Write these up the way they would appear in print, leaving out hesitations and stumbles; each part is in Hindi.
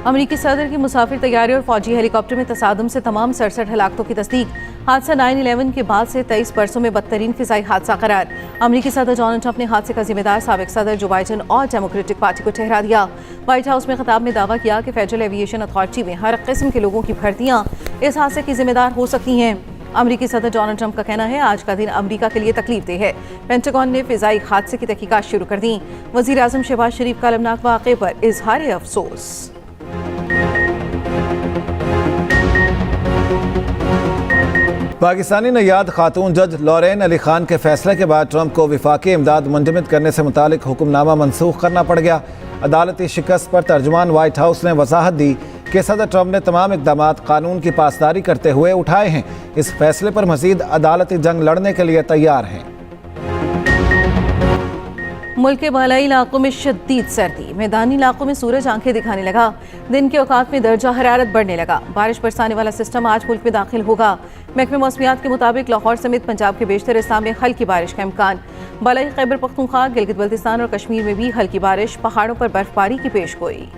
अमरीकी सदर की मुसाफिर तैयारी और फौजी हेलीकॉप्टर में तसादुम से तमाम 67 हलाकतों की तस्दीक। हादसा 9/11 के बाद से 23 बरसों में बदतरीन फिजाई हादसा करार। अमरीकी सदर डोनाल्ड ट्रंप ने हादसे का जिम्मेदार साबिक सदर जो बाइडन और डेमोक्रेटिक पार्टी को ठहरा दिया। व्हाइट हाउस में खिताब में दावा किया कि फेडरल एविएशन अथॉरिटी में हर किस्म के लोगों की भर्तियां इस हादसे की जिम्मेदार हो सकती हैं। अमरीकी सदर डोनाल्ड ट्रंप का कहना है आज का दिन अमरीका के लिए तकलीफदेह है। पेंटागन ने फिजाई हादसे की तहकीकात शुरू कर दी। वजीर आजम शहबाज शरीफ का अलमनाक वाक़े पर इजहार अफसोस। पाकिस्तानी नयाद खातून जज लॉरेन अली खान के फैसले के बाद ट्रंप को विफाकी इमदाद मुंजमद करने से मुतालिक हुक्मनामा मनसूख करना पड़ गया। अदालती शिकस्त पर तर्जुमान व्हाइट हाउस ने वजाहत दी कि सदर ट्रंप ने तमाम इक़दाम कानून की पासदारी करते हुए उठाए हैं। इस फैसले पर मजीद अदालती जंग लड़ने के लिए तैयार हैं। मुल्क के बालाई इलाकों में शदीद सर्दी, मैदानी इलाकों में सूरज आंखें दिखाने लगा। दिन के औकात में दर्जा हरारत बढ़ने लगा। बारिश बरसाने वाला सिस्टम आज मुल्क में दाखिल होगा। महकमे मौसमियात के मुताबिक लाहौर समेत पंजाब के बेशतर हिस्सा में हल्की बारिश का इम्कान। बालाई खैबर पख्तूनख्वा, गिलगित बल्तिस्तान और कश्मीर में भी हल्की बारिश, पहाड़ों पर बर्फबारी की पेशगोई।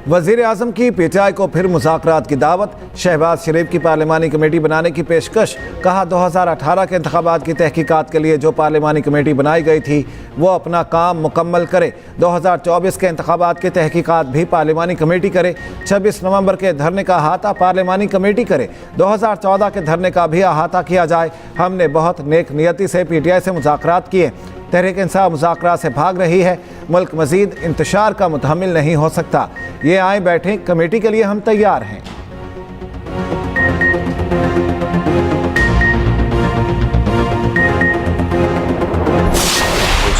वज़ीर आज़म की पीटीआई को फिर मुज़ाकरात की दावत। शहबाज शरीफ की पार्लिमानी कमेटी बनाने की पेशकश। कहा 2018 के इंतखाबात की तहकीकात के लिए जो पार्लिमानी कमेटी बनाई गई थी वो अपना काम मुकम्मल करे। 2024 के इंतखाबात की तहकीकात भी पार्लिमानी कमेटी करे। 26 नवंबर के धरने का अहाता पार्लिमानी कमेटी करे। 2014 के धरने का भी अहाता किया जाए। हमने बहुत नेक नियति से पीटीआई से मुज़ाकरात किए। तहरीक इंसाफ मुज़ाकरात से भाग रही है। मुल्क मज़ीद इंतशार का मुतहम्मिल नहीं हो सकता। ये आए बैठे, कमेटी के लिए हम तैयार हैं।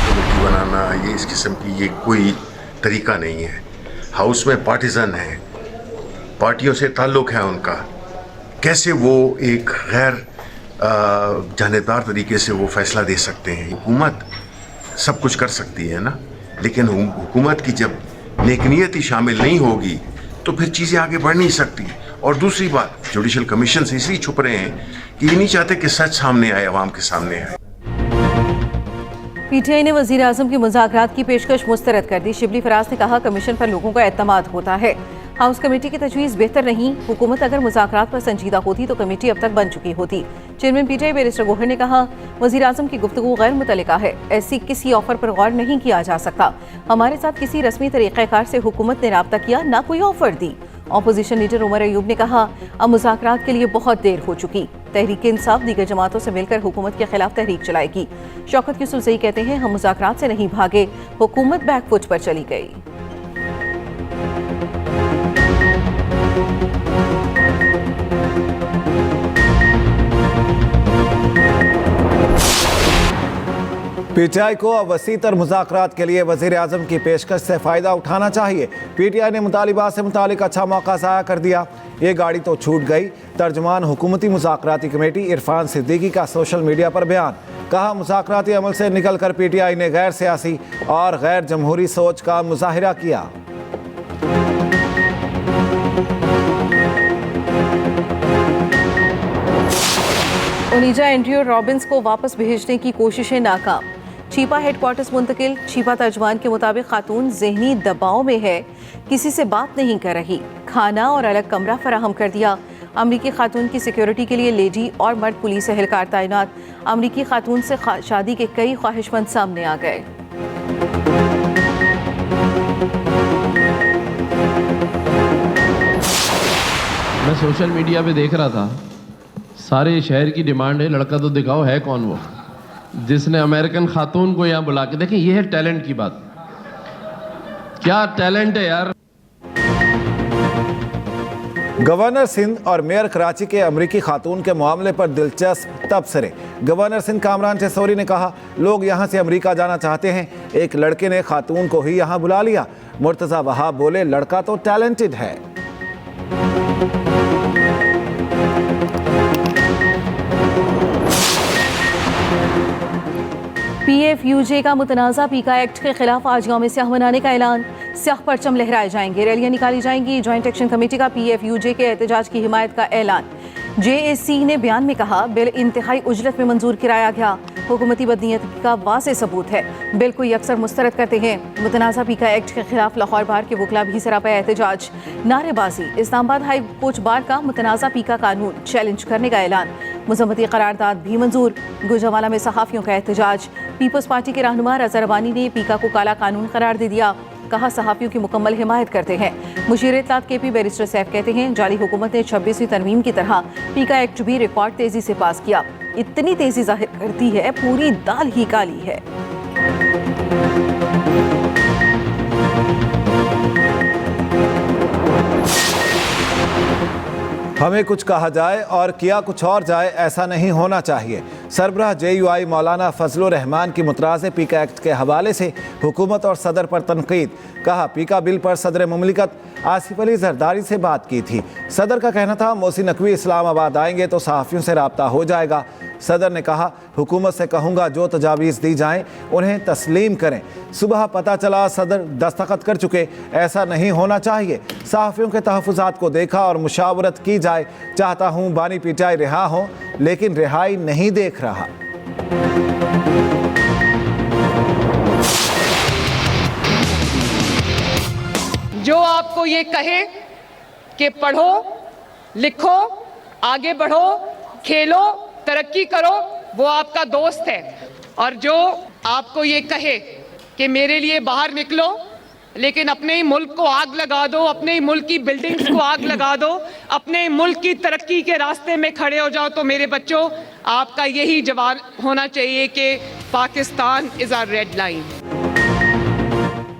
कमेटी बनाना ये इस किस्म की ये कोई तरीका नहीं है। हाउस में पार्टिजन है, पार्टियों से ताल्लुक़ है उनका। कैसे वो एक गैर जानेदार तरीके से वो फैसला दे सकते हैं? हुकूमत सब कुछ कर सकती है ना, लेकिन हुकूमत की जब नेकनियत ही शामिल नहीं होगी तो फिर चीज़ें आगे बढ़ नहीं सकती। और दूसरी बात, जुडिशल कमीशन से इसलिए छुप रहे हैं कि ये नहीं चाहते कि सच सामने आए, अवाम के सामने आए। पीटीआई ने वजीर आजम की मुज़ाकरात की पेशकश मुस्तरद कर दी। शिबली फराज ने कहा कमीशन पर लोगों का एतमाद होता है। हाउस कमेटी की तजवीज़ बेहतर नहीं। हुकूमत अगर मुज़ाकरात पर संजीदा होती तो कमेटी अब तक बन चुकी होती। चेयरमैन पीटीआई बैरिस्टर गोहर ने कहा वज़ीर आज़म की गुफ्तगू गैर मुतल्लिका है। ऐसी किसी ऑफर पर गौर नहीं किया जा सकता। हमारे साथ किसी रस्मी तरीक़ाकार से हुकूमत ने राब्ता किया, ना कोई ऑफर दी। अपोजिशन लीडर उमर अयूब ने कहा अब मुज़ाकरात के लिए बहुत देर हो चुकी। तहरीक इंसाफ दीगर जमातों से मिलकर हुकूमत के खिलाफ तहरीक चलाएगी। शौकत यूसुफजई कहते हैं हम मुज़ाकरात से नहीं भागे, हुकूमत बैकफुट पर चली गई। पीटीआई को अब वसीतर मुज़ाकरात के लिए वज़ीर आज़म की पेशकश से फ़ायदा उठाना चाहिए। पीटीआई ने मुतालिबात से मुतालिक अच्छा मौका ज़ाया कर दिया। ये गाड़ी तो छूट गई। तर्जुमान हुकूमती मुज़ाकराती कमेटी इरफान सिद्दीकी का सोशल मीडिया पर बयान। कहा मुज़ाकराती अमल से निकल कर पीटीआई ने गैर सियासी और गैर जमहूरी सोच का मुज़ाहिरा किया। ओनिजा एंड्रयू रॉबिन्स को वापस भेजने की कोशिशें नाकाम। छीपा हेडक्वार्टर्स मुंतकिल। छीपा तर्जमान के मुताबिक खातून ज़हनी दबाव में है, किसी से बात नहीं कर रही। खाना और अलग कमरा फराहम कर दिया। अमरीकी खातून की सिक्योरिटी के लिए लेडी और मर्द पुलिस एहलकार तैनात। अमरीकी खातून से शादी के कई ख्वाहिशमंद सामने आ गए। मैं सोशल मीडिया पे देख रहा था, सारे शहर की डिमांड है लड़का तो दिखाओ है कौन वो जिसने अमेरिकन खातून को यहाँ बुला के, देखें ये है टैलेंट की बात। क्या टैलेंट है यार। गवर्नर सिंध और मेयर कराची के अमरीकी खातून के मामले पर दिलचस्प तबसरे। गवर्नर सिंध कामरान टेसोरी ने कहा लोग यहाँ से अमरीका जाना चाहते हैं। एक लड़के ने खातून को ही यहाँ बुला लिया। मुर्तज़ा वहाब बोले लड़का तो टैलेंटेड है। PFUJ का मुतनाज़ा पीका एक्ट के खिलाफ आज यौम स्याह मनाने का ऐलान। स्याह परचम लहराए जाएंगे, रैलियां निकाली जाएंगी। जॉइंट एक्शन कमेटी का PFUJ के एहतजाज की हिमायत का ऐलान। JAC ने बयान में कहा बिल इंतहाई उजरत में मंजूर कराया गया। हुकूमती बदनीयती का वाज़ेह सबूत है। बिल को अक्सर मुस्तरद करते हैं। मुतनाज़ा पीका एक्ट के खिलाफ लाहौर बार के वकला भी सरापा एहतजाज, नारेबाजी। इस्लामाबाद हाई कोर्ट बार का मुतनाज़ा पीका कानून चैलेंज करने का ऐलान। मुज़म्मती करारदाद भी मंजूर। गुजरांवाला में सहाफ़ियों का एहतजाज। पीपल्स पार्टी के रहनुमा रज़ा रबानी ने पीका को काला कानून करार दे दिया। कहा सहाफ़ियों की मुकम्मल हिमायत करते हैं। मुशीर इत्तलात KP बैरिस्टर सैफ कहते हैं जाली हुकूमत ने 26वीं तरमीम की तरह पीका एक्ट भी रिकॉर्ड तेज़ी से पास किया। इतनी तेज़ी जाहिर करती है पूरी दाल ही काली है। हमें कुछ कहा जाए और किया कुछ और जाए, ऐसा नहीं होना चाहिए। सरबराह JUI मौलाना फजलुर रहमान की मुतराज़े पीका एक्ट के हवाले से हुकूमत और सदर पर तनकीद। कहा पीका बिल पर सदर मुमलिकत आसिफ अली जरदारी से बात की थी। सदर का कहना था मोहसिन नकवी इस्लामाबाद आएंगे तो सहाफ़ियों से रब्ता हो जाएगा। सदर ने कहा हुकूमत से कहूँगा जो तजावीज़ दी जाएं उन्हें तस्लीम करें। सुबह पता चला सदर दस्तखत कर चुके। ऐसा नहीं होना चाहिए। सहाफ़ियों के तहफ़्फ़ुज़ात को देखा और मुशावरत की जाए। चाहता हूँ बानी पीटाई रिहा हो, लेकिन रिहाई नहीं देख रहा। जो आपको ये कहे कि पढ़ो, लिखो, आगे बढ़ो, खेलो, तरक्की करो, वो आपका दोस्त है। और जो आपको ये कहे कि मेरे लिए बाहर निकलो, लेकिन अपने ही मुल्क को आग लगा दो, अपने ही मुल्क की बिल्डिंग्स को आग लगा दो, अपने ही मुल्क की तरक्की के रास्ते में खड़े हो जाओ, तो मेरे बच्चों आपका यही जवाब होना चाहिए कि Pakistan is our red line.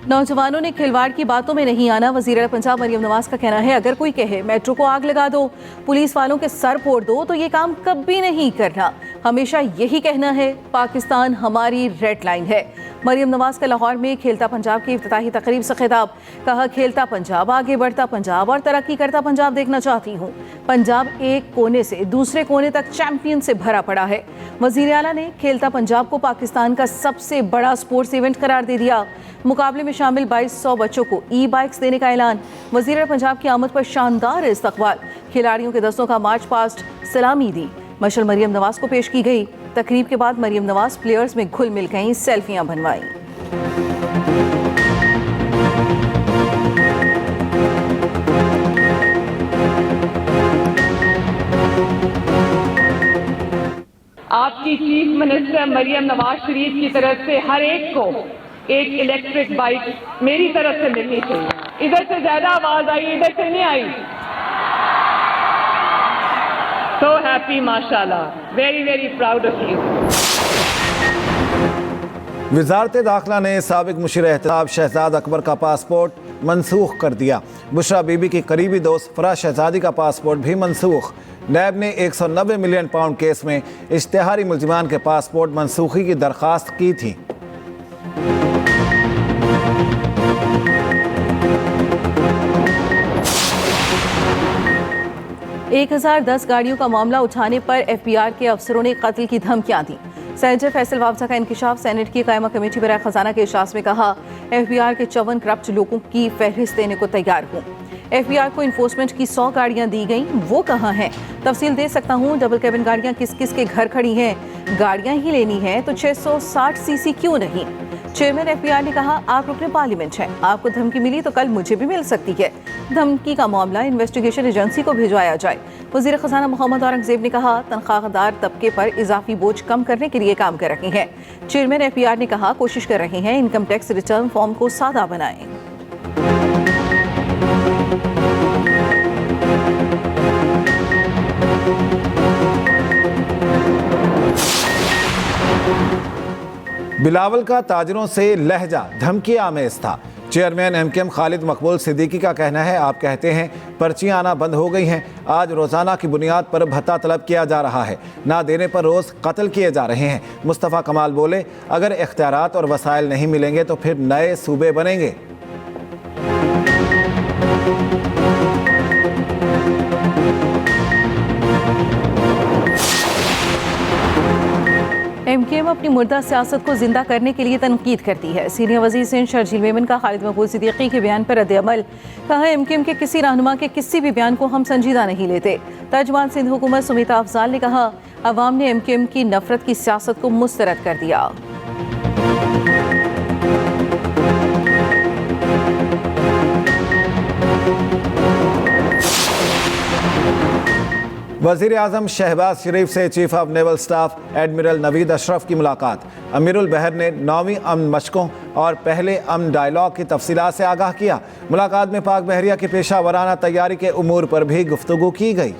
नौजवानों ने खिलवाड़ की बातों में नहीं आना। वज़ीर पंजाब मरियम नवाज का कहना है अगर कोई कहे मेट्रो को आग लगा दो, पुलिस वालों के सर फोड़ दो, तो ये काम कभी नहीं करना। हमेशा यही कहना है पाकिस्तान हमारी रेड लाइन है। मरियम नवाज का लाहौर में खेलता पंजाब की इफ्तिताही तकरीब से खिताब। कहा खेलता पंजाब, आगे बढ़ता पंजाब और तरक्की करता पंजाब देखना चाहती हूँ। पंजाब एक कोने से दूसरे कोने तक चैंपियन से भरा पड़ा है। वज़ीर आला ने खेलता पंजाब को पाकिस्तान का सबसे बड़ा स्पोर्ट्स इवेंट करार दे दिया। मुकाबले में शामिल 2200 बच्चों को ई-बाइक्स देने का ऐलान। वज़ीर पंजाब की आमद पर शानदार इस्तकबाल। खिलाड़ियों के दस्तों का मार्च पास्ट, सलामी दी। मशल मरियम नवाज को पेश की गई। तकरीब के बाद मरियम नवाज प्लेयर्स में घुल मिल गईं, सेल्फियां बनवाईं। आपकी चीफ मिनिस्टर मरियम नवाज शरीफ की तरफ से हर एक को एक इलेक्ट्रिक बाइक मेरी तरफ से मिलनी चाहिए। इधर से ज्यादा आवाज आई, इधर से नहीं आई। So happy, माशाल्लाह, very very proud of you। वज़ारत दाखिला ने साबिक मुशीर एहतसाब शहजाद अकबर का पासपोर्ट मनसूख कर दिया। बुशरा बीबी की करीबी दोस्त फराज शहजादी का पासपोर्ट भी मनसूख। नैब ने 190 मिलियन पाउंड केस में इश्तिहारी मुलजिमान के पासपोर्ट मनसूखी की दरख्वास्त की थी। 1010 गाड़ियों का मामला उठाने पर FBR के अफसरों ने कत्ल की धमकियां दी। सेनेटर फैसल वाबसा का इंकिशाफ। सेनेट की कायमा कमेटी बराए खजाना के इजलास में कहा FBR के 54 करप्ट लोगों की फहरिस्त देने को तैयार हूँ। FBR को इन्फोर्समेंट की 100 गाड़ियां दी गई, वो कहाँ हैं? तफसील दे सकता हूँ। डबल कैबिन गाड़ियां किस किस के घर खड़ी हैं? गाड़ियां ही लेनी है तो 660 सीसी क्यों नहीं? चेयरमैन FBR ने कहा आप रुकने पार्लियामेंट हैं, आपको धमकी मिली तो कल मुझे भी मिल सकती है। धमकी का मामला इन्वेस्टिगेशन एजेंसी को भिजवाया जाए। वज़ीर ख़जाना मोहम्मद औरंगज़ेब ने कहा तनख्वाहदार तबके पर इजाफी बोझ कम करने के लिए काम कर रहे हैं। चेयरमैन FBR ने कहा कोशिश कर रहे हैं इनकम टैक्स रिटर्न फॉर्म को सादा बनाएं। बिलावल का ताजरों से लहजा धमकी आमेज था। चेयरमैन MKM खालिद मकबूल सिद्दीकी का कहना है आप कहते हैं पर्चियां आना बंद हो गई हैं, आज रोज़ाना की बुनियाद पर भत्ता तलब किया जा रहा है, ना देने पर रोज़ कत्ल किए जा रहे हैं। मुस्तफ़ा कमाल बोले अगर इख्तियारात और वसाइल नहीं मिलेंगे तो फिर नए सूबे बनेंगे। MKM अपनी मुर्दा सियासत को जिंदा करने के लिए तनकीद करती है। सीनियर वज़ीर सिंध शर्जील मेमन का खालिद मकबूल सिद्दीकी के बयान पर रद्द-ए-अमल। कहा MKM के किसी रहनुमा के किसी भी बयान को हम संजीदा नहीं लेते। तर्जुमान सिंध हुकूमत सुमिता अफजाल ने कहा अवाम ने MKM की नफरत की सियासत को मुस्तरद कर दिया। वज़ीर आज़म शहबाज शरीफ से chief of naval staff admiral Naveed Ashraf की मुलाकात। अमीरुल बहर ने 9वीं अमन मशकों और पहले अमन डायलॉग की तफसीलात से आगाह किया। मुलाकात में पाक बहरिया की पेशा वराना तैयारी के उमूर पर भी गुफ्तगू की गई।